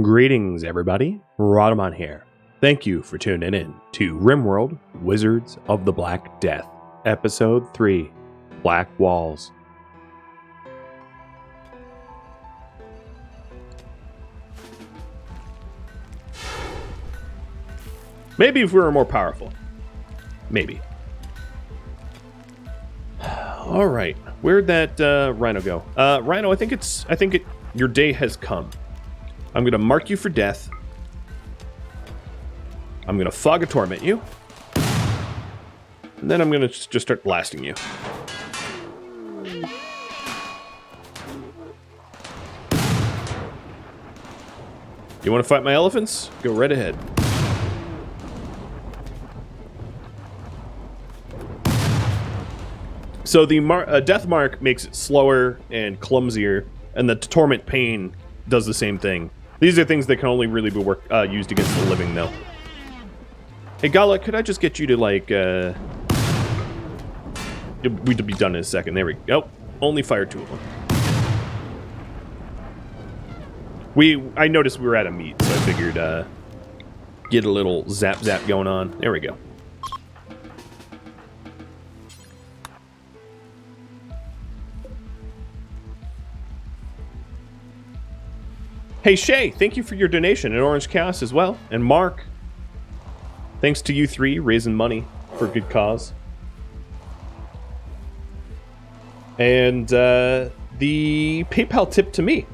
Greetings, everybody. Rhadamant here. Thank you for tuning in to RimWorld, Wizards of the Black Death, Episode 3, Black Walls. Maybe if we were more powerful. Maybe. All right, where'd that Rhino go? Rhino, I think your day has come. I'm gonna mark you for death. I'm gonna fog a torment you. And then I'm gonna just start blasting you. You wanna fight my elephants? Go right ahead. So the death mark makes it slower and clumsier, and the torment pain does the same thing. These are things that can only really be used against the living, though. Hey, Gala, could I just get you to, like, we'd be done in a second. There we go. Oh, only fired 2 of them. I noticed we were at a meet, so I figured, get a little zap going on. There we go. Hey, Shay, thank you for your donation, and Orange Chaos as well. And Mark, thanks to you 3 raising money for a good cause. And the PayPal tip to me.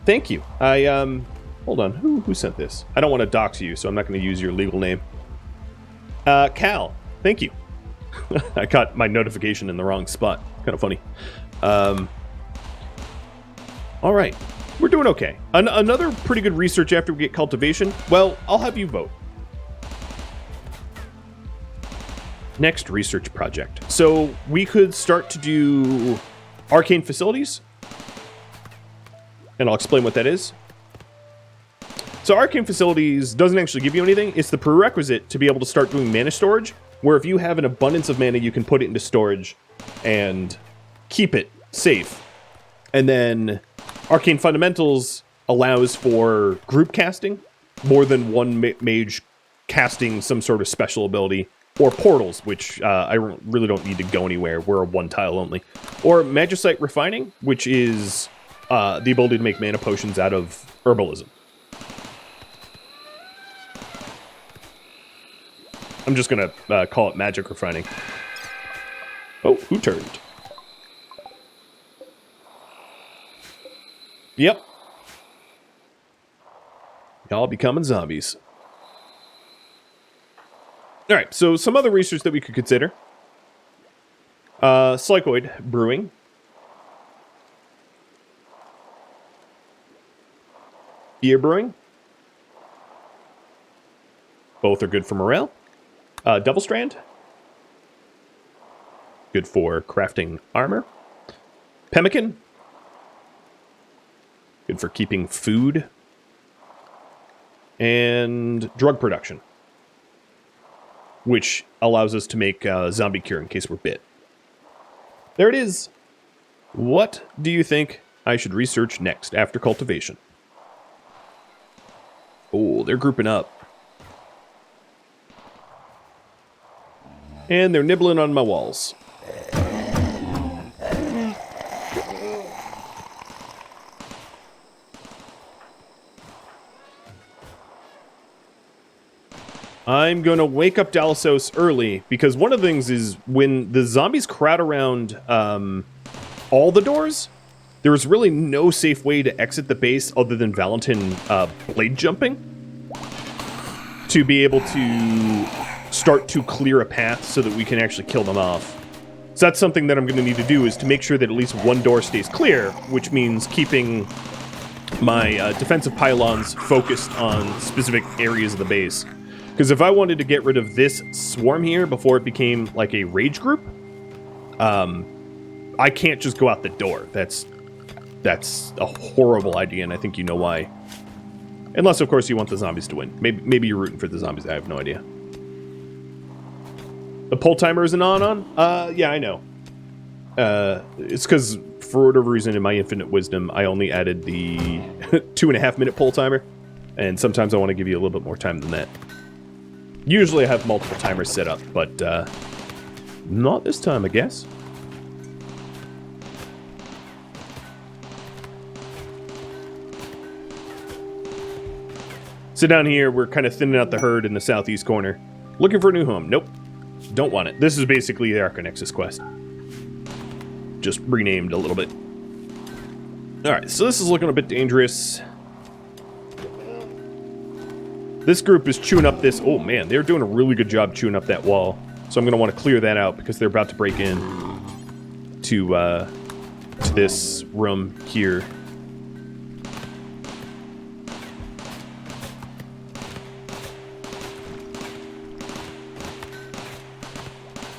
Thank you. Hold on, who sent this? I don't want to dox you, so I'm not going to use your legal name. Cal, thank you. I got my notification in the wrong spot. Kind of funny. All right, we're doing okay. Another pretty good research after we get cultivation. Well, I'll have you vote. Next research project. So we could start to do arcane facilities. And I'll explain what that is. So arcane facilities doesn't actually give you anything. It's the prerequisite to be able to start doing mana storage, where if you have an abundance of mana, you can put it into storage and keep it safe. And then Arcane Fundamentals allows for group casting, more than one mage casting some sort of special ability, or portals, which I really don't need to go anywhere. We're a 1-tile only. Or Magicite Refining, which is the ability to make mana potions out of herbalism. I'm just going to call it Magic Refining. Oh, who turned? Yep. Y'all becoming zombies. Alright, so some other research that we could consider. Slycoid brewing. Beer brewing. Both are good for morale. Double strand. Good for crafting armor. Pemmican. Good for keeping food. And drug production. Which allows us to make zombie cure in case we're bit. There it is. What do you think I should research next after cultivation? Oh, they're grouping up. And they're nibbling on my walls. I'm going to wake up Dalasos early, because one of the things is when the zombies crowd around all the doors, there is really no safe way to exit the base other than Valentin blade jumping to be able to start to clear a path so that we can actually kill them off. So that's something that I'm going to need to do, is to make sure that at least one door stays clear, which means keeping my defensive pylons focused on specific areas of the base. Because if I wanted to get rid of this swarm here before it became like a rage group, I can't just go out the door. That's a horrible idea, and I think you know why. Unless, of course, you want the zombies to win. Maybe you're rooting for the zombies. I have no idea. The pull timer isn't on? Yeah, I know. It's because for whatever reason, in my infinite wisdom, I only added the 2.5-minute pull timer. And sometimes I want to give you a little bit more time than that. Usually I have multiple timers set up, but not this time, I guess. So down here, we're kind of thinning out the herd in the southeast corner. Looking for a new home. Nope. Don't want it. This is basically the Arcanexus quest. Just renamed a little bit. Alright, so this is looking a bit dangerous. This group is chewing up this... Oh, man, they're doing a really good job chewing up that wall. So I'm going to want to clear that out because they're about to break in to this room here.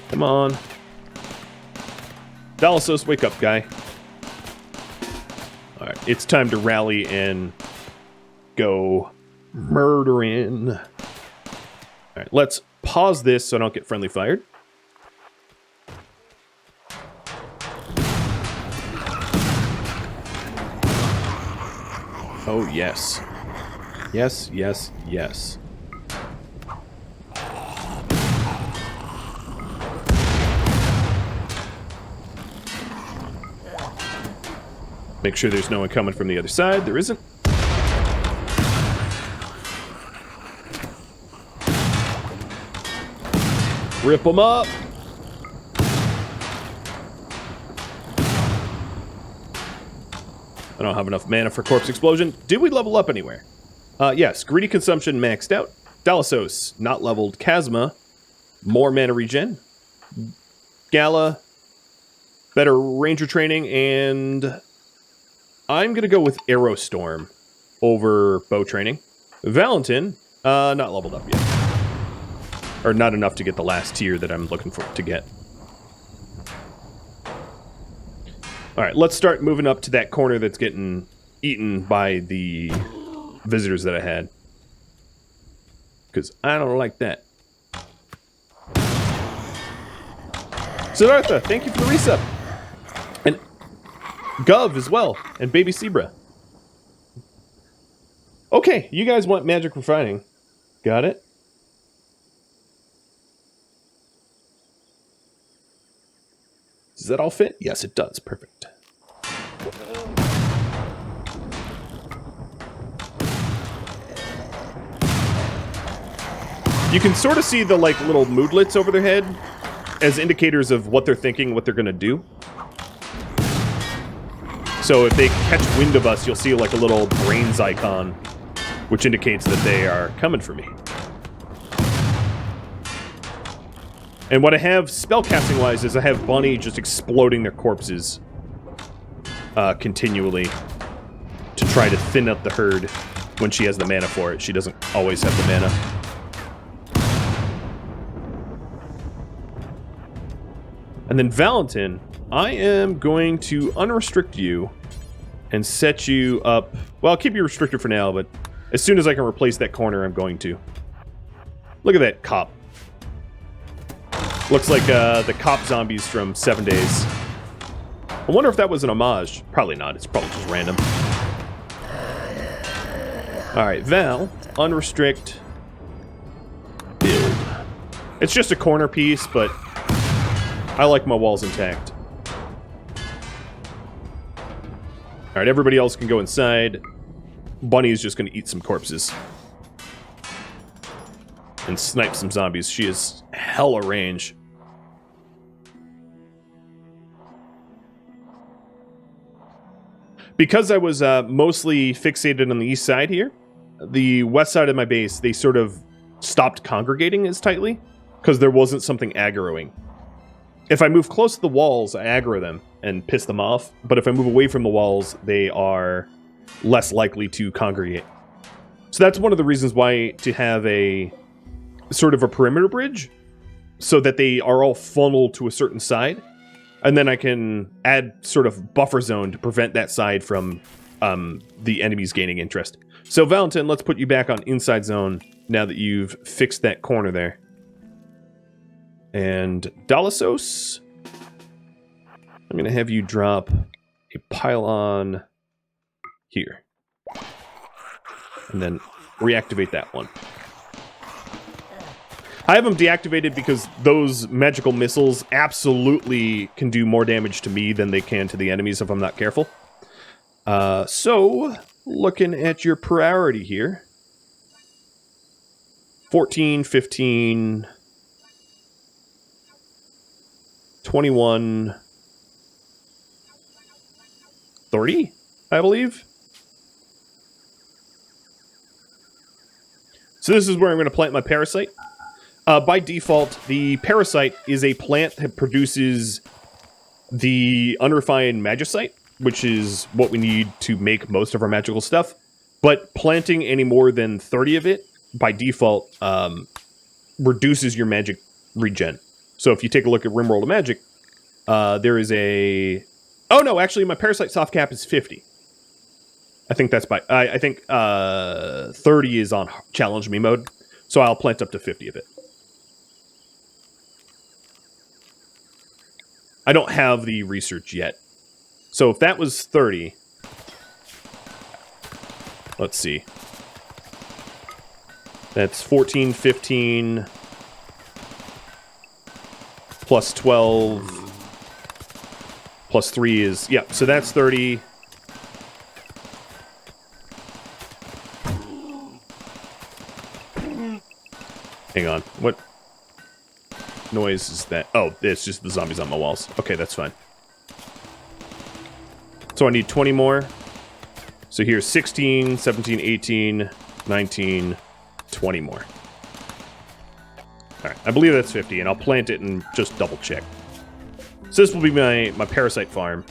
Come on. Dalasos, wake up, guy. Alright, it's time to rally and go murdering. Alright, let's pause this so I don't get friendly fired. Oh, yes. Yes, yes, yes. Make sure there's no one coming from the other side. There isn't. Rip them up. I don't have enough mana for Corpse Explosion. Did we level up anywhere? Yes. Greedy Consumption maxed out. Dalasos, not leveled. Chasma, more mana regen. Gala, better Ranger training, and... I'm going to go with Aerostorm over bow training. Valentin, not leveled up yet. Or not enough to get the last tier that I'm looking for to get. Alright, let's start moving up to that corner that's getting eaten by the visitors that I had. Because I don't like that. Siddhartha, thank you for the resub. And Gov as well, and Baby Zebra. Okay, you guys want magic refining. Got it. Does that all fit? Yes, it does. Perfect. You can sort of see the like little moodlets over their head as indicators of what they're thinking, what they're going to do. So if they catch wind of us, you'll see like a little brains icon, which indicates that they are coming for me. And what I have spellcasting-wise is I have Bunny just exploding their corpses continually to try to thin out the herd when she has the mana for it. She doesn't always have the mana. And then Valentin, I am going to unrestrict you and set you up... Well, I'll keep you restricted for now, but as soon as I can replace that corner, I'm going to. Look at that cop. Looks like the cop zombies from 7 Days. I wonder if that was an homage. Probably not. It's probably just random. Alright, Val, unrestrict, build. It's just a corner piece, but I like my walls intact. Alright, everybody else can go inside. Bunny is just going to eat some corpses. And snipe some zombies. She is hella range. Because I was mostly fixated on the east side here, the west side of my base, they sort of stopped congregating as tightly because there wasn't something aggroing. If I move close to the walls, I aggro them and piss them off. But if I move away from the walls, they are less likely to congregate. So that's one of the reasons why to have a sort of a perimeter bridge so that they are all funneled to a certain side. And then I can add sort of buffer zone to prevent that side from the enemies gaining interest. So Valentin, let's put you back on inside zone now that you've fixed that corner there. And Dalasos, I'm going to have you drop a pylon here. And then reactivate that one. I have them deactivated because those magical missiles absolutely can do more damage to me than they can to the enemies if I'm not careful. So, looking at your priority here. 14, 15, 21, 30, I believe. So this is where I'm going to plant my parasite. By default, the parasite is a plant that produces the unrefined magicite, which is what we need to make most of our magical stuff. But planting any more than 30 of it, by default, reduces your magic regen. So if you take a look at RimWorld of Magic, there is a... Oh no, actually my parasite soft cap is 50. I think that's by... I think 30 is on challenge me mode, so I'll plant up to 50 of it. I don't have the research yet. So if that was 30... Let's see. That's 14, 15... plus 12... plus 3 is... Yeah, so that's 30... Hang on, what noise is that? Oh, it's just the zombies on my walls. Okay, that's fine. So I need 20 more. So here's 16, 17, 18, 19, 20 more. Alright, I believe that's 50, and I'll plant it and just double check. So this will be my parasite farm.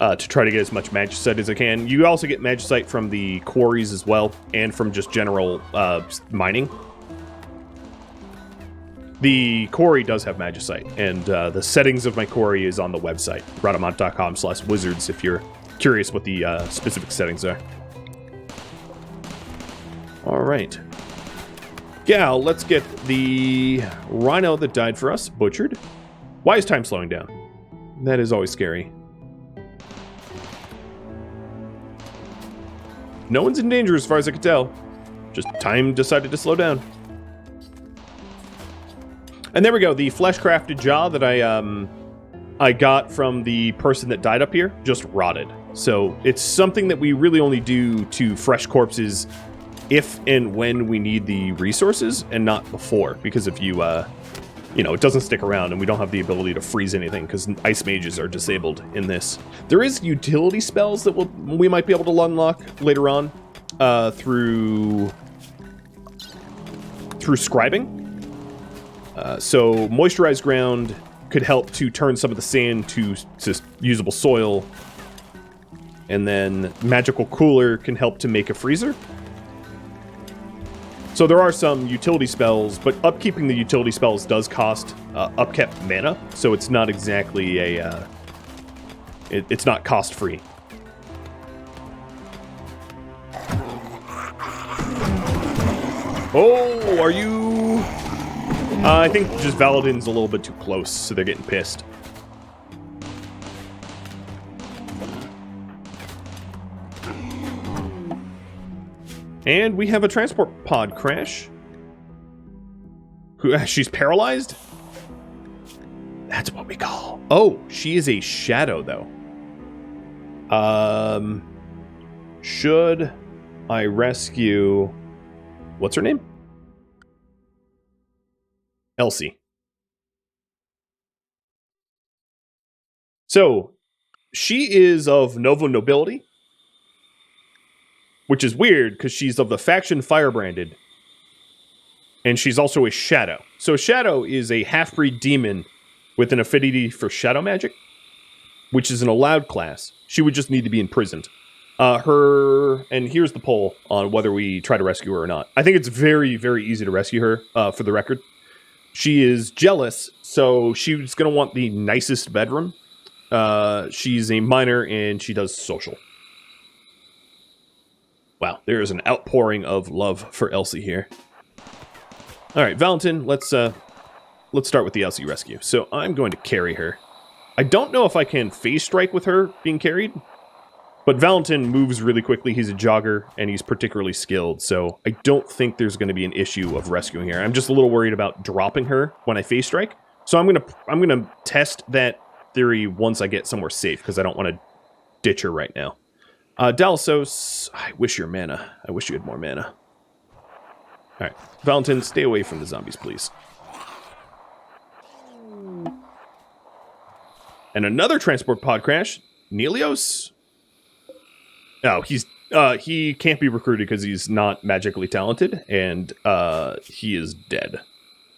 To try to get as much magicite as I can. You also get magicite from the quarries as well, and from just general mining. The quarry does have magicite, and the settings of my quarry is on the website, Rhadamant.com/wizards, if you're curious what the specific settings are. Alright. Gal, let's get the rhino that died for us butchered. Why is time slowing down? That is always scary. No one's in danger as far as I can tell. Just time decided to slow down. And there we go, the flesh-crafted jaw that I got from the person that died up here just rotted. So it's something that we really only do to fresh corpses if and when we need the resources and not before. Because if you, you know, it doesn't stick around and we don't have the ability to freeze anything because ice mages are disabled in this. There is utility spells that we might be able to unlock later on through scribing. So moisturized ground could help to turn some of the sand to usable soil. And then magical cooler can help to make a freezer. So there are some utility spells, but upkeeping the utility spells does cost upkept mana, so it's not exactly a... it's not cost-free. Oh, are you... I think just Valadin's a little bit too close, so they're getting pissed. And we have a transport pod crash. She's paralyzed? That's what we call... Oh, she is a shadow, though. Should I rescue... What's her name? Elsie. So, she is of Novo nobility. Which is weird, because she's of the faction Firebranded. And she's also a shadow. So a shadow is a half-breed demon with an affinity for shadow magic, which is an allowed class. She would just need to be imprisoned. And here's the poll on whether we try to rescue her or not. I think it's very, very easy to rescue her, for the record. She is jealous, so she's going to want the nicest bedroom. She's a minor, and she does social. Wow, there is an outpouring of love for Elsie here. All right, Valentin, let's start with the Elsie rescue. So I'm going to carry her. I don't know if I can phase strike with her being carried, but Valentin moves really quickly. He's a jogger, and he's particularly skilled, so I don't think there's going to be an issue of rescuing her. I'm just a little worried about dropping her when I phase strike, so I'm gonna test that theory once I get somewhere safe, because I don't want to ditch her right now. Dalasos, I wish your mana. I wish you had more mana. All right, Valentin, stay away from the zombies, please. And another transport pod crash. Nelios? Oh, he can't be recruited because he's not magically talented, and he is dead.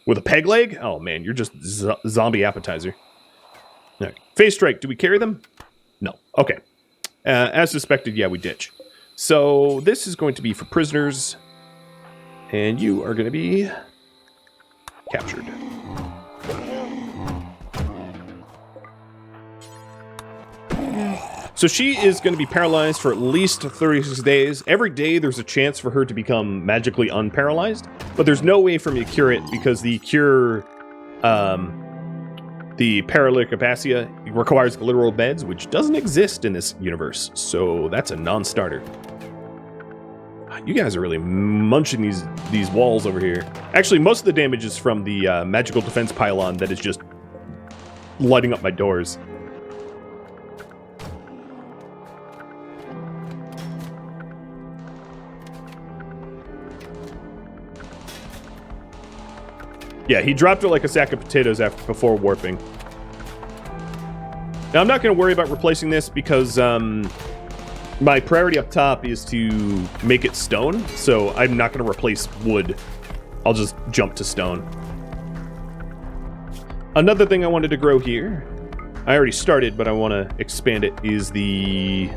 With a peg leg? Oh man, you're just zombie appetizer. All right. Phase strike, do we carry them? No. Okay. As suspected, yeah, we ditch. So this is going to be for prisoners, and you are going to be captured. So she is going to be paralyzed for at least 36 days. Every day there's a chance for her to become magically unparalyzed, but there's no way for me to cure it because the cure, the paralytic apasia requires literal beds, which doesn't exist in this universe. So that's a non-starter. You guys are really munching these walls over here. Actually, most of the damage is from the magical defense pylon that is just lighting up my doors. Yeah, he dropped it like a sack of potatoes before warping. Now, I'm not going to worry about replacing this because my priority up top is to make it stone, so I'm not going to replace wood. I'll just jump to stone. Another thing I wanted to grow here, I already started, but I want to expand it, is the...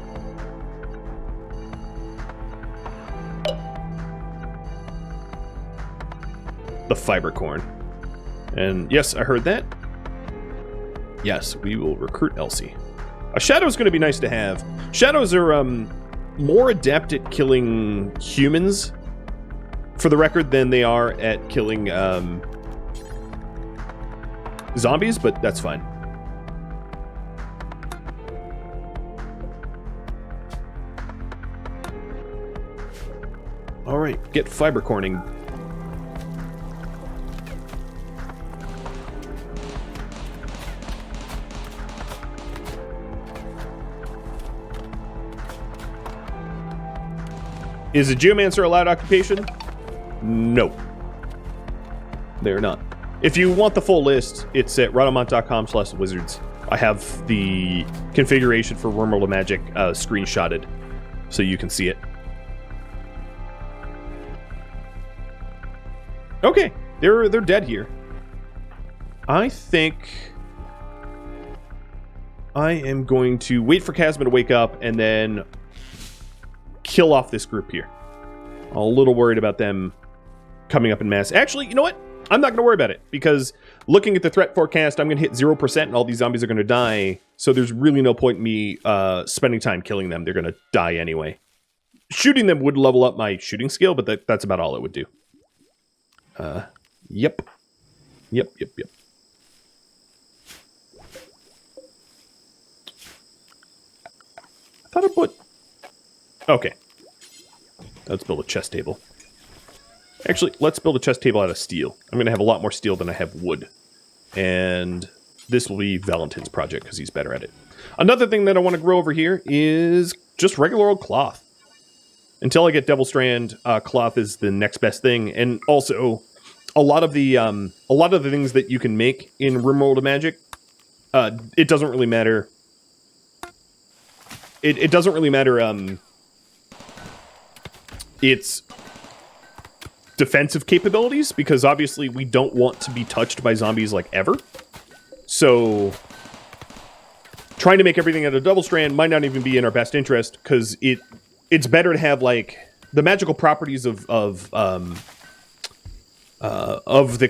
fiber corn. And yes, I heard that. Yes, we will recruit Elsie. A shadow is going to be nice to have. Shadows are more adept at killing humans, for the record, than they are at killing zombies, but that's fine. All right, get fiber corning. Is a geomancer a allowed occupation? No. They're not. If you want the full list, it's at Rhadamant.com/wizards. I have the configuration for RimWorld of Magic screenshotted, so you can see it. Okay, they're dead here. I think I am going to wait for Chasma to wake up and then kill off this group here. I'm a little worried about them coming up in mass. Actually, you know what? I'm not going to worry about it, because looking at the threat forecast, I'm going to hit 0% and all these zombies are going to die, so there's really no point in me spending time killing them. They're going to die anyway. Shooting them would level up my shooting skill, but that's about all it would do. Yep. Yep. I thought I put... Okay. Let's build a chest table. Actually, let's build a chest table out of steel. I'm going to have a lot more steel than I have wood. And this will be Valentin's project because he's better at it. Another thing that I want to grow over here is just regular old cloth. Until I get Devil Strand, cloth is the next best thing. And also, a lot of the things that you can make in RimWorld of Magic, it doesn't really matter. It doesn't really matter. Its defensive capabilities, because obviously we don't want to be touched by zombies like ever. So trying to make everything out of Double Strand might not even be in our best interest, because it's better to have like the magical properties of the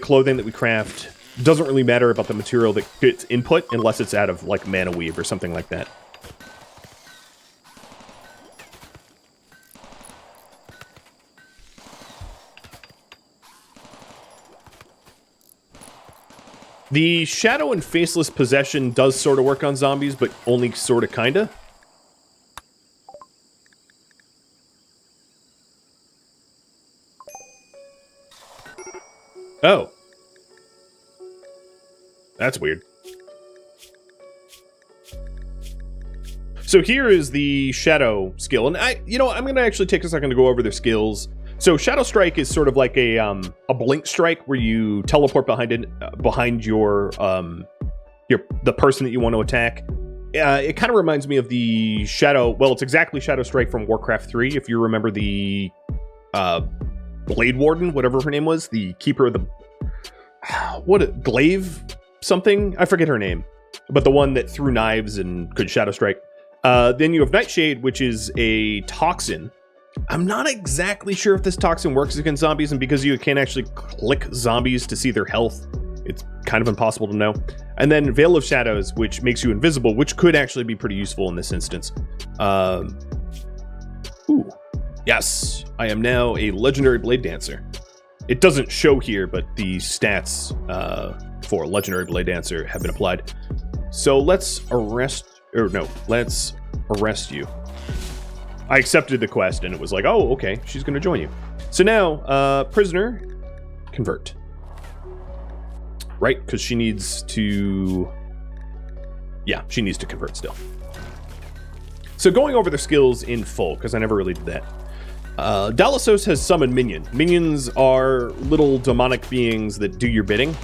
clothing that we craft. Doesn't really matter about the material that gets input unless it's out of like mana weave or something like that. The shadow and faceless possession does sort of work on zombies, but only sort of kinda. Oh. That's weird. So here is the Shadow skill, and I'm going to actually take a second to go over their skills. So Shadow Strike is sort of like a blink strike where you teleport behind the person that you want to attack. It kind of reminds me of the Shadow. Well, it's exactly Shadow Strike from Warcraft 3. If you remember the Blade Warden, whatever her name was, the keeper of the Glaive something. I forget her name, but the one that threw knives and could Shadow Strike. Then you have Nightshade, which is a toxin. I'm not exactly sure if this toxin works against zombies, and because you can actually click zombies to see their health, it's kind of impossible to know. And then Veil of Shadows, which makes you invisible, which could actually be pretty useful in this instance. Ooh, yes, I am now a legendary blade dancer. It doesn't show here, but the stats for legendary blade dancer have been applied. So let's arrest you. I accepted the quest, and it was like, oh, okay, she's going to join you. So now, prisoner, convert. Right? Because she needs to... Yeah, she needs to convert still. So going over the skills in full, because I never really did that. Dalasos has summoned Minion. Minions are little demonic beings that do your bidding.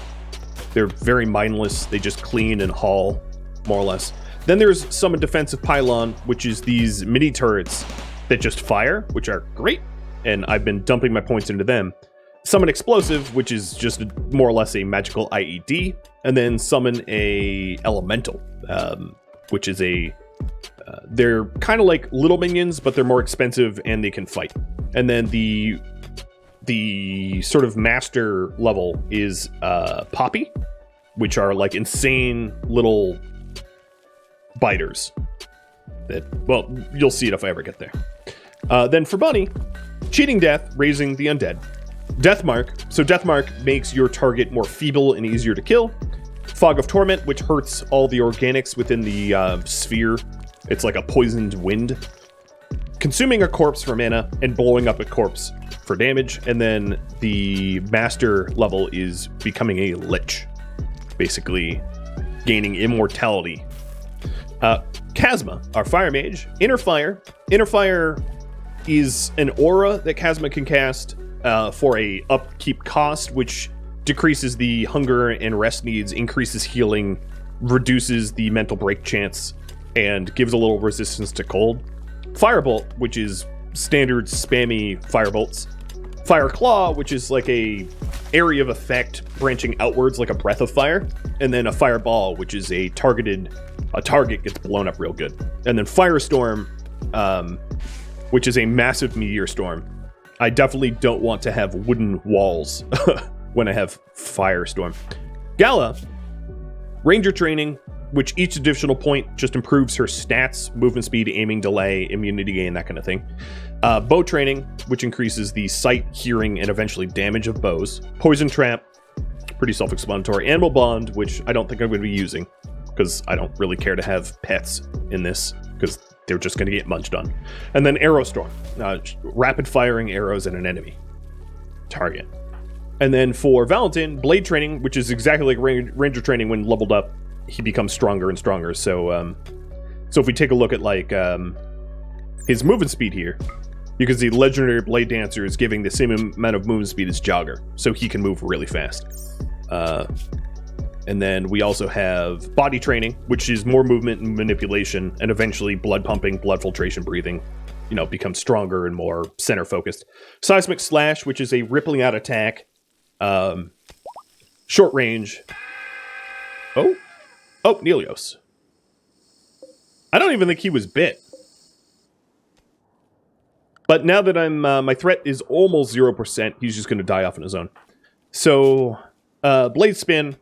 They're very mindless. They just clean and haul, more or less. Then there's Summon Defensive Pylon, which is these mini turrets that just fire, which are great, and I've been dumping my points into them. Summon Explosive, which is just more or less a magical IED, and then summon a Elemental, which is they're kind of like little minions, but they're more expensive and they can fight. And then the sort of master level is Poppy, which are like insane little biters that, well, you'll see it if I ever get there. Then for Bunny, Cheating Death, raising the undead. Deathmark, so Deathmark makes your target more feeble and easier to kill. Fog of Torment, which hurts all the organics within the sphere. It's like a poisoned wind. Consuming a corpse for mana and blowing up a corpse for damage. And then the master level is becoming a lich, basically gaining immortality. Chasma, our fire mage. Inner Fire. Inner Fire is an aura that Chasma can cast for a upkeep cost, which decreases the hunger and rest needs, increases healing, reduces the mental break chance, and gives a little resistance to cold. Firebolt, which is standard spammy firebolts. Fire Claw, which is like a area of effect branching outwards like a breath of fire. And then a Fireball, which is a target gets blown up real good. And then Firestorm, which is a massive meteor storm. I definitely don't want to have wooden walls when I have Firestorm. Gala, Ranger Training, which each additional point just improves her stats, movement speed, aiming delay, immunity gain, that kind of thing. Bow Training, which increases the sight, hearing, and eventually damage of bows. Poison Trap, pretty self-explanatory. Animal Bond, which I don't think I'm going to be using, because I don't really care to have pets in this, because they're just going to get munched on. And then Arrow Storm, rapid firing arrows at an enemy target. And then for Valentin, Blade Training, which is exactly like Ranger Training when leveled up. He becomes stronger and stronger. So if we take a look at like his movement speed here, you can see Legendary Blade Dancer is giving the same amount of movement speed as Jogger, so he can move really fast. And then we also have Body Training, which is more movement and manipulation, and eventually blood pumping, blood filtration, breathing, becomes stronger and more center focused. Seismic Slash, which is a rippling out attack, short range. Oh, Nelios. I don't even think he was bit. But now that my threat is almost 0%, he's just going to die off on his own. So, Blade Spin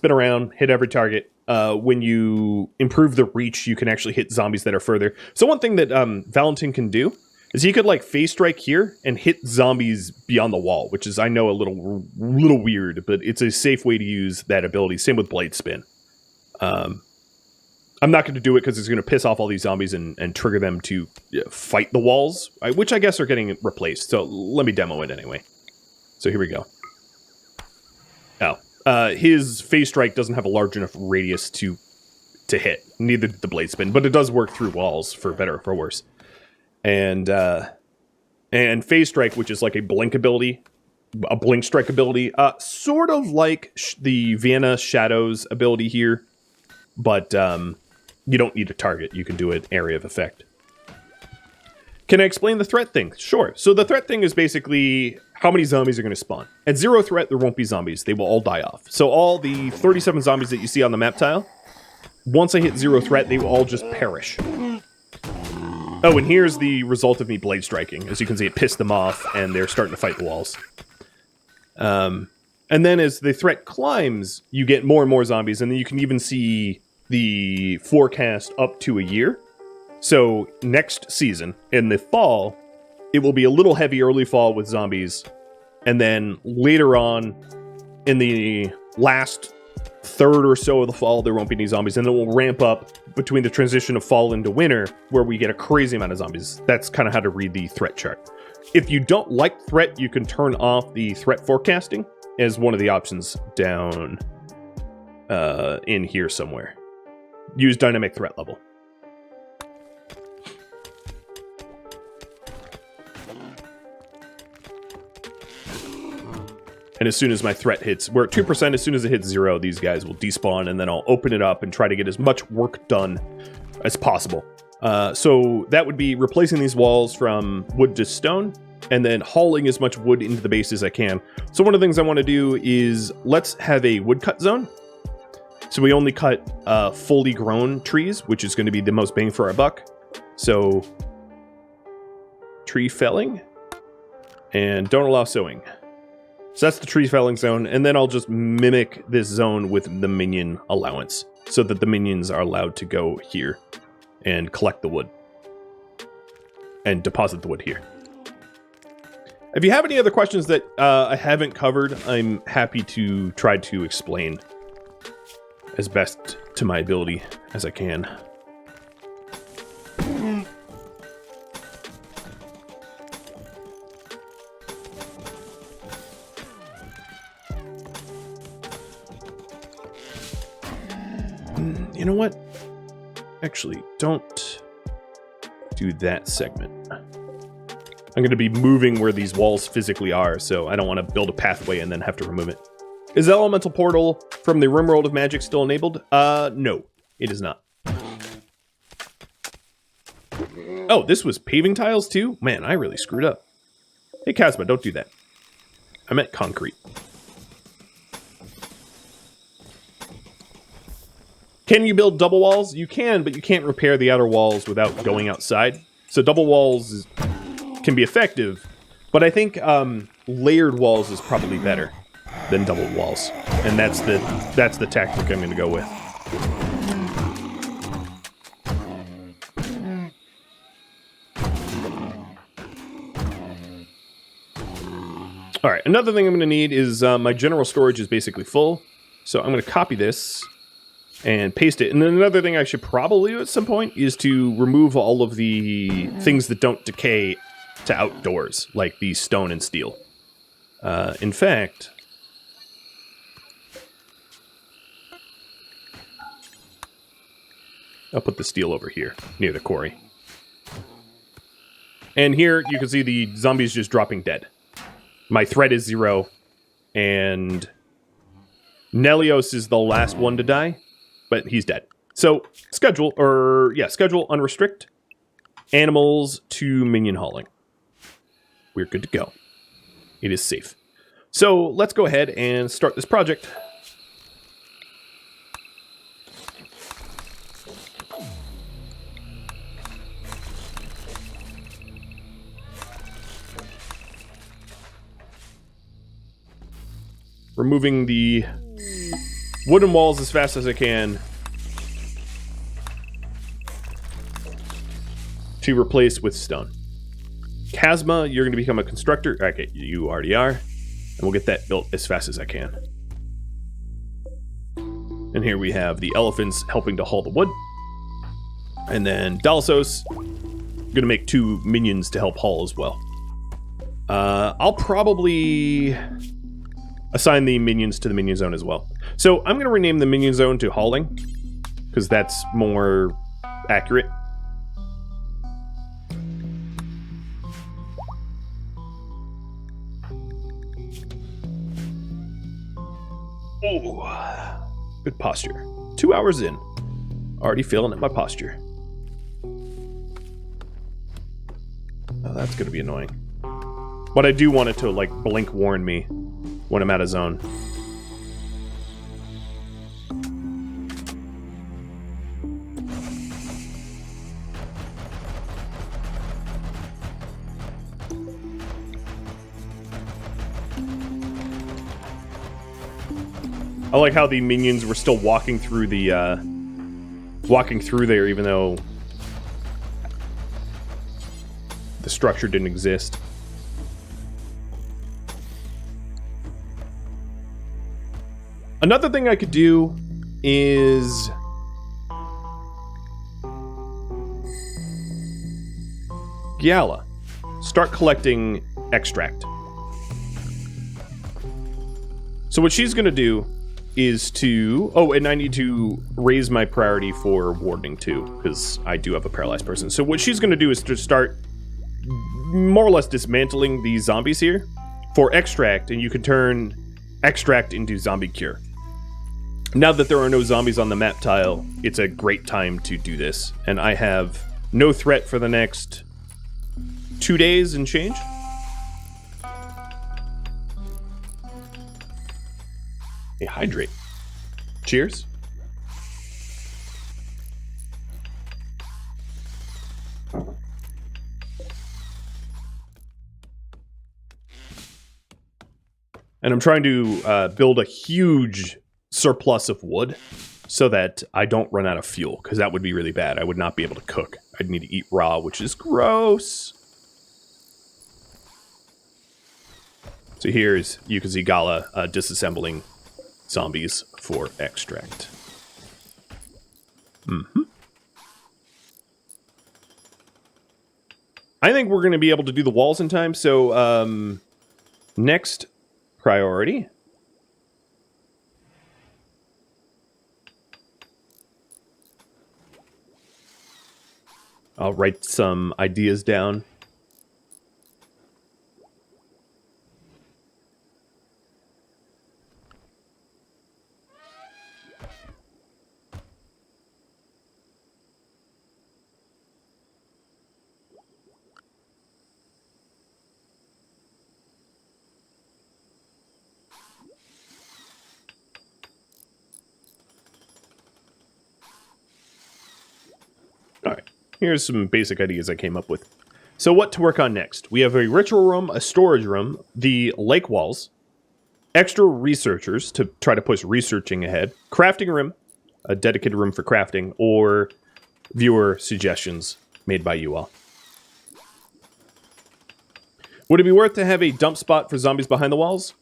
around, hit every target. When you improve the reach, you can actually hit zombies that are further. So one thing that Valentin can do is he could like phase strike here and hit zombies beyond the wall, which is, I know, a little weird, but it's a safe way to use that ability. Same with blade spin. I'm not going to do it because it's going to piss off all these zombies and trigger them to fight the walls, which I guess are getting replaced. So let me demo it anyway. So here we go. Oh, his phase strike doesn't have a large enough radius to hit. Neither did the blade spin, but it does work through walls for better or for worse. And phase strike, which is like a blink ability, a blink strike ability, sort of like the Vienna Shadows ability here, but you don't need a target. You can do an area of effect. Can I explain the threat thing? Sure. So the threat thing is basically how many zombies are going to spawn. At 0 threat, there won't be zombies. They will all die off. So all the 37 zombies that you see on the map tile, once I hit 0 threat, they will all just perish. Oh, and here's the result of me blade striking. As you can see, it pissed them off, and they're starting to fight the walls. And then as the threat climbs, you get more and more zombies, and then you can even see the forecast up to a year. So next season, in the fall, it will be a little heavy early fall with zombies, and then later on, in the last third or so of the fall, there won't be any zombies, and then we'll ramp up between the transition of fall into winter, where we get a crazy amount of zombies. That's kind of how to read the threat chart. If you don't like threat, you can turn off the threat forecasting as one of the options down in here somewhere. Use dynamic threat level. And as soon as my threat hits, we're at 2%, as soon as it hits 0, these guys will despawn, and then I'll open it up and try to get as much work done as possible. So that would be replacing these walls from wood to stone, and then hauling as much wood into the base as I can. So one of the things I want to do is, let's have a woodcut zone. So we only cut fully grown trees, which is going to be the most bang for our buck. So tree felling, and don't allow sowing. So that's the tree felling zone, and then I'll just mimic this zone with the minion allowance, so that the minions are allowed to go here and collect the wood and deposit the wood here. If you have any other questions that I haven't covered, I'm happy to try to explain as best to my ability as I can. You know what? Actually, don't do that segment. I'm going to be moving where these walls physically are, so I don't want to build a pathway and then have to remove it. Is the elemental portal from the RimWorld of Magic still enabled? No, it is not. Oh, this was paving tiles too? Man, I really screwed up. Hey, Kazma, don't do that. I meant concrete. Can you build double walls? You can, but you can't repair the outer walls without going outside. So double walls can be effective, but I think layered walls is probably better than double walls, and that's the tactic I'm going to go with. All right, another thing I'm going to need is my general storage is basically full, so I'm going to copy this and paste it. And then another thing I should probably do at some point is to remove all of the things that don't decay to outdoors, like the stone and steel. In fact, I'll put the steel over here, near the quarry. And here, you can see the zombies just dropping dead. My threat is 0, and Nelios is the last one to die, but he's dead. So, schedule unrestrict, animals to minion hauling. We're good to go. It is safe. So, let's go ahead and start this project. Removing the wooden walls as fast as I can to replace with stone. Chasma, you're going to become a constructor. Okay, you already are. And we'll get that built as fast as I can. And here we have the elephants helping to haul the wood. And then Dalsos, going to make 2 minions to help haul as well. I'll probably assign the minions to the minion zone as well. So I'm going to rename the minion zone to hauling, because that's more accurate. Oh, good posture. 2 hours in. Already feeling at my posture. Oh, that's going to be annoying. But I do want it to, like, blink warn me when I'm out of zone. I like how the minions were still walking through the, there, even though the structure didn't exist. Another thing I could do is Gala. Start collecting extract. So what she's going to do is to... Oh, and I need to raise my priority for wardening too, because I do have a paralyzed person. So what she's going to do is to start more or less dismantling these zombies here for extract, and you can turn extract into zombie cure. Now that there are no zombies on the map tile, it's a great time to do this. And I have no threat for the next 2 days and change. Hey, hydrate. Cheers. And I'm trying to build a huge surplus of wood so that I don't run out of fuel, because that would be really bad. I would not be able to cook. I'd need to eat raw, which is gross. So here's, you can see Gala disassembling zombies for extract. I think we're going to be able to do the walls in time, so next priority. I'll write some ideas down. All right. Here's some basic ideas I came up with. So what to work on next? We have a ritual room, a storage room, the lake walls, extra researchers to try to push researching ahead, crafting room, a dedicated room for crafting, or viewer suggestions made by you all. Would it be worth to have a dump spot for zombies behind the walls?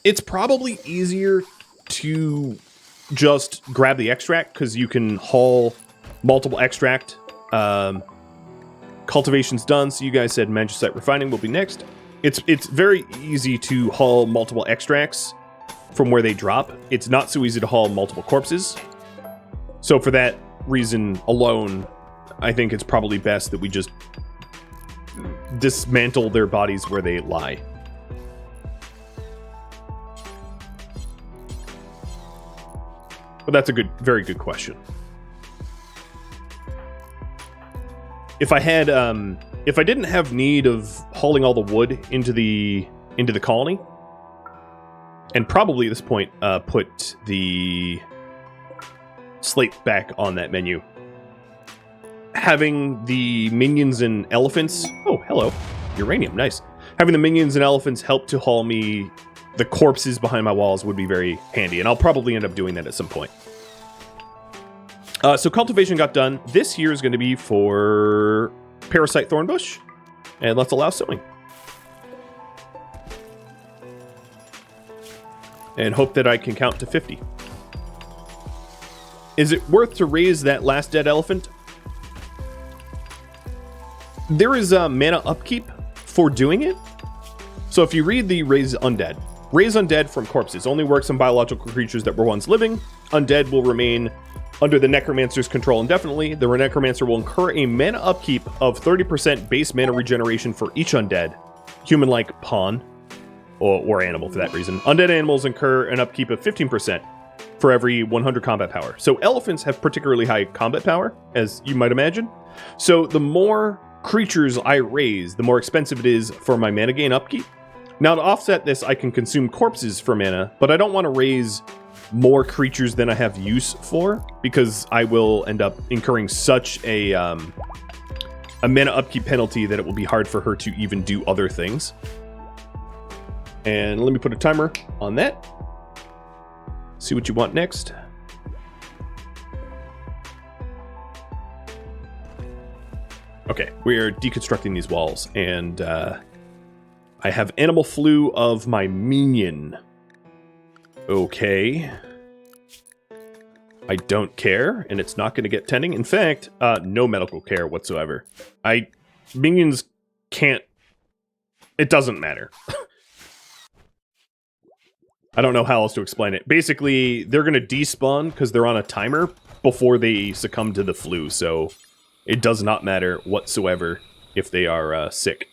It's probably easier to just grab the extract, because you can haul multiple extract. Cultivation's done, so you guys said magicite refining will be next. It's very easy to haul multiple extracts from where they drop. It's not so easy to haul multiple corpses. So for that reason alone, I think it's probably best that we just dismantle their bodies where they lie. But that's a very good question. If I had, if I didn't have need of hauling all the wood into the colony, and probably at this point put the slate back on that menu, having the minions and elephants. Oh, hello, uranium, nice. Having the minions and elephants help to haul me the corpses behind my walls would be very handy, and I'll probably end up doing that at some point. So cultivation got done. This here is going to be for Parasite Thornbush. And let's allow sowing. And hope that I can count to 50. Is it worth to raise that last dead elephant? There is a mana upkeep for doing it. So if you read the raise undead from corpses only works on biological creatures that were once living. Undead will remain under the necromancer's control indefinitely. The necromancer will incur a mana upkeep of 30% base mana regeneration for each undead, human-like pawn, or animal for that reason. Undead animals incur an upkeep of 15% for every 100 combat power. So elephants have particularly high combat power, as you might imagine. So the more creatures I raise, the more expensive it is for my mana gain upkeep. Now to offset this, I can consume corpses for mana, but I don't want to raise more creatures than I have use for, because I will end up incurring such a mana upkeep penalty that it will be hard for her to even do other things. And let me put a timer on that. See what you want next. Okay, we're deconstructing these walls, and I have animal flu of my minion. Okay. I don't care, and it's not going to get tending. In fact, no medical care whatsoever. Minions can't... It doesn't matter. I don't know how else to explain it. Basically, they're going to despawn because they're on a timer before they succumb to the flu, so it does not matter whatsoever if they are sick.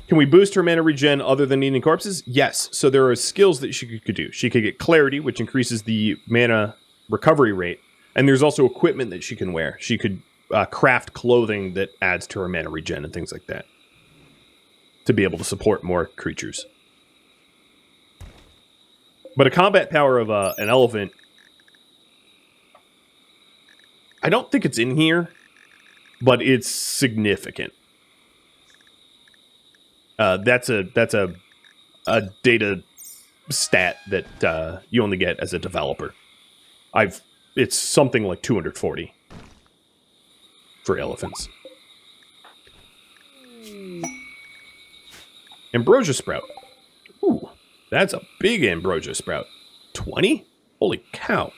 Can we boost her mana regen other than eating corpses? Yes. So there are skills that she could do. She could get Clarity, which increases the mana recovery rate. And there's also equipment that she can wear. She could craft clothing that adds to her mana regen and things like that, to be able to support more creatures. But a combat power of an elephant, I don't think it's in here, but it's significant. That's a data stat that you only get as a developer. It's something like 240 for elephants. Ambrosia Sprout. Ooh, that's a big Ambrosia Sprout. 20? Holy cow.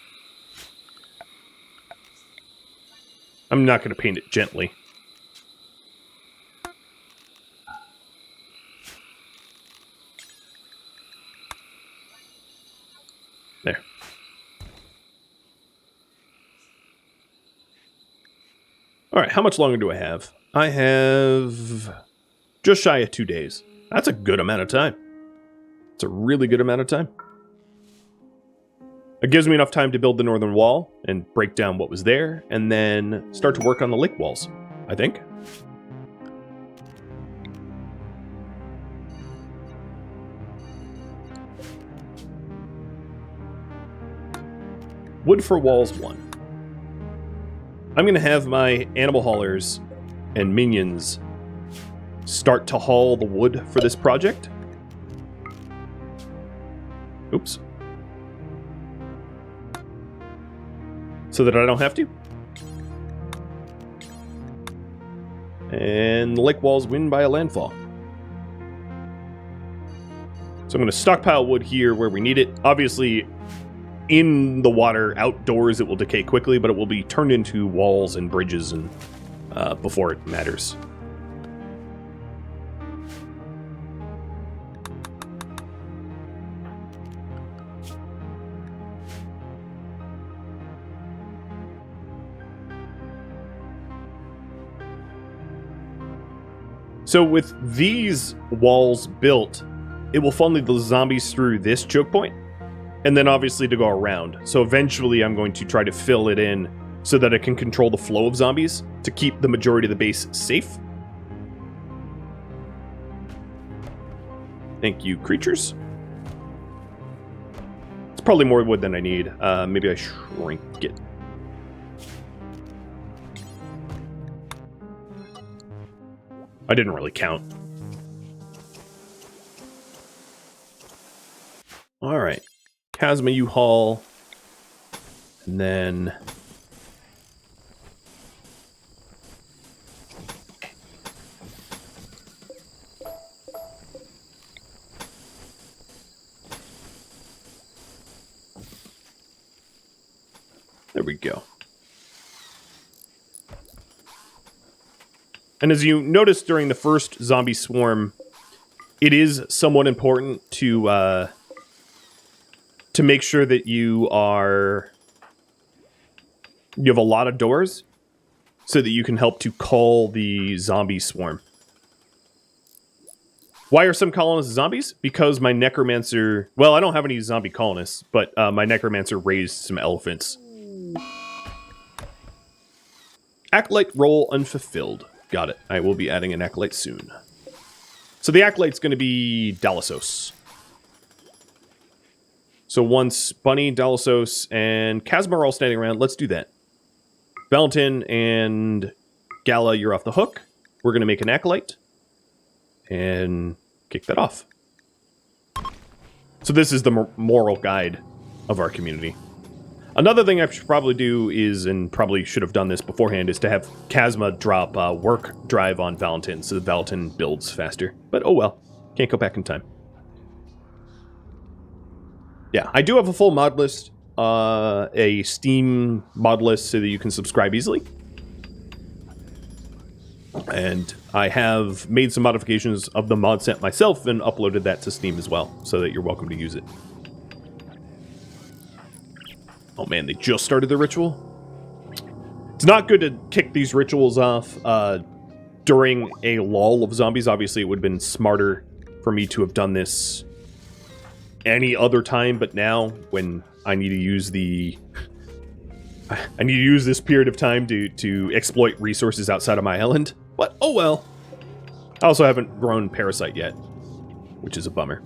I'm not going to paint it gently. There. Alright, how much longer do I have? I have just shy of 2 days. That's a good amount of time. It's a really good amount of time. It gives me enough time to build the northern wall and break down what was there, and then start to work on the lake walls, I think. Wood for walls 1. I'm going to have my animal haulers and minions start to haul the wood for this project. Oops. So that I don't have to. And the lake walls win by a landfall. So I'm going to stockpile wood here where we need it. Obviously, in the water, outdoors, it will decay quickly, but it will be turned into walls and bridges and before it matters. So with these walls built, it will funnel the zombies through this choke point, and then obviously to go around. So eventually I'm going to try to fill it in so that it can control the flow of zombies to keep the majority of the base safe. Thank you, creatures. It's probably more wood than I need. Maybe I shrink it. I didn't really count. All right. Chasma U-Haul. And then we go. And as you noticed during the first zombie swarm, it is somewhat important to make sure that you have a lot of doors so that you can help to call the zombie swarm. Why are some colonists zombies? Because my necromancer... Well, I don't have any zombie colonists, but my necromancer raised some elephants. Acolyte role unfulfilled. Got it. I will be adding an Acolyte soon. So the Acolyte's going to be Dalasos. So once Bunny, Dalasos, and Kazma are all standing around, let's do that. Valentin and Gala, you're off the hook. We're going to make an Acolyte. And kick that off. So this is the moral guide of our community. Another thing I should probably do is, and probably should have done this beforehand, is to have Kazma drop work drive on Valentin so that Valentin builds faster. But oh well, can't go back in time. Yeah, I do have a full mod list, a Steam mod list so that you can subscribe easily. And I have made some modifications of the mod set myself and uploaded that to Steam as well, so that you're welcome to use it. Oh man, they just started the ritual? It's not good to kick these rituals off during a lull of zombies. Obviously, it would have been smarter for me to have done this any other time, but now, when I need to use this period of time to exploit resources outside of my island. But, oh well. I also haven't grown Parasite yet, which is a bummer.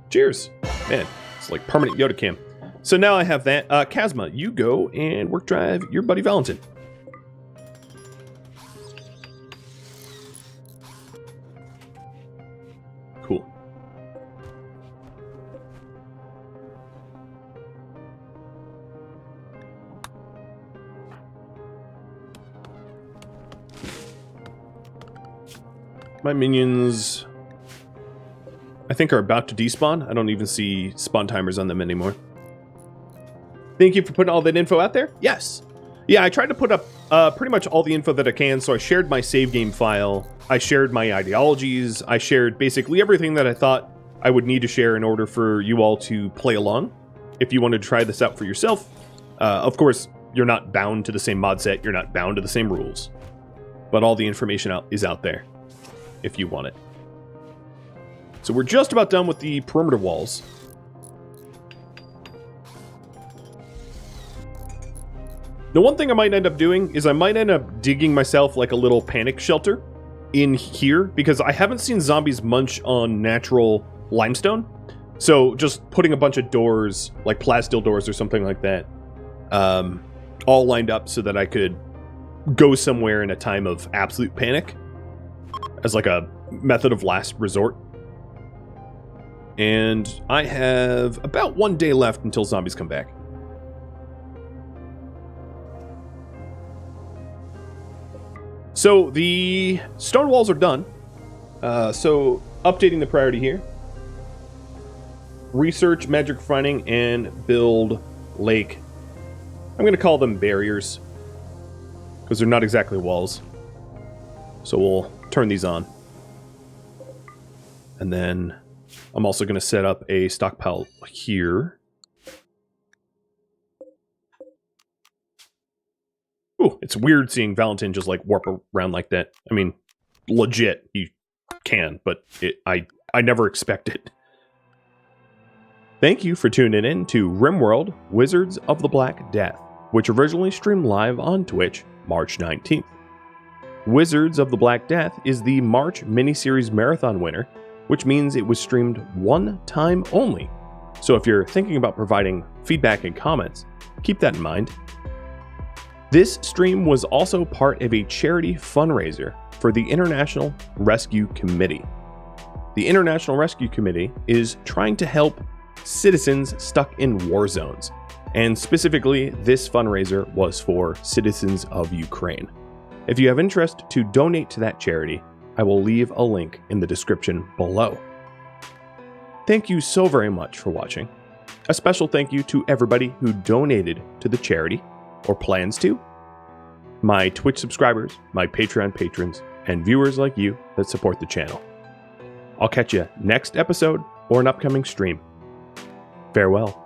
Cheers. Man, it's like permanent Yoda cam. So now I have that. Kazma, you go and work drive your buddy Valentin. Cool. My minions, I think, are about to despawn. I don't even see spawn timers on them anymore. Thank you for putting all that info out there. Yes. Yeah, I tried to put up pretty much all the info that I can. So I shared my save game file. I shared my ideologies. I shared basically everything that I thought I would need to share in order for you all to play along. If you wanted to try this out for yourself. Of course, you're not bound to the same mod set. You're not bound to the same rules. But all the information is out there if you want it. So we're just about done with the perimeter walls. The one thing I might end up doing is I might end up digging myself like a little panic shelter in here, because I haven't seen zombies munch on natural limestone. So just putting a bunch of doors, like plasteel doors or something like that, all lined up so that I could go somewhere in a time of absolute panic as like a method of last resort. And I have about 1 day left until zombies come back. So the stone walls are done. So updating the priority here. Research, magic finding, and build lake. I'm going to call them barriers, because they're not exactly walls. So we'll turn these on. And then I'm also going to set up a stockpile here. Ooh, it's weird seeing Valentin just like warp around like that. I mean, legit, he can, but I never expect it. Thank you for tuning in to RimWorld Wizards of the Black Death, which originally streamed live on Twitch March 19th. Wizards of the Black Death is the March miniseries marathon winner, which means it was streamed one time only. So if you're thinking about providing feedback and comments, keep that in mind. This stream was also part of a charity fundraiser for the International Rescue Committee. The International Rescue Committee is trying to help citizens stuck in war zones, and specifically this fundraiser was for citizens of Ukraine. If you have interest to donate to that charity, I will leave a link in the description below. Thank you so very much for watching, A special thank you to everybody who donated to the charity, or plans to, my Twitch subscribers, my Patreon patrons, and viewers like you that support the channel. I'll catch you next episode or an upcoming stream. Farewell.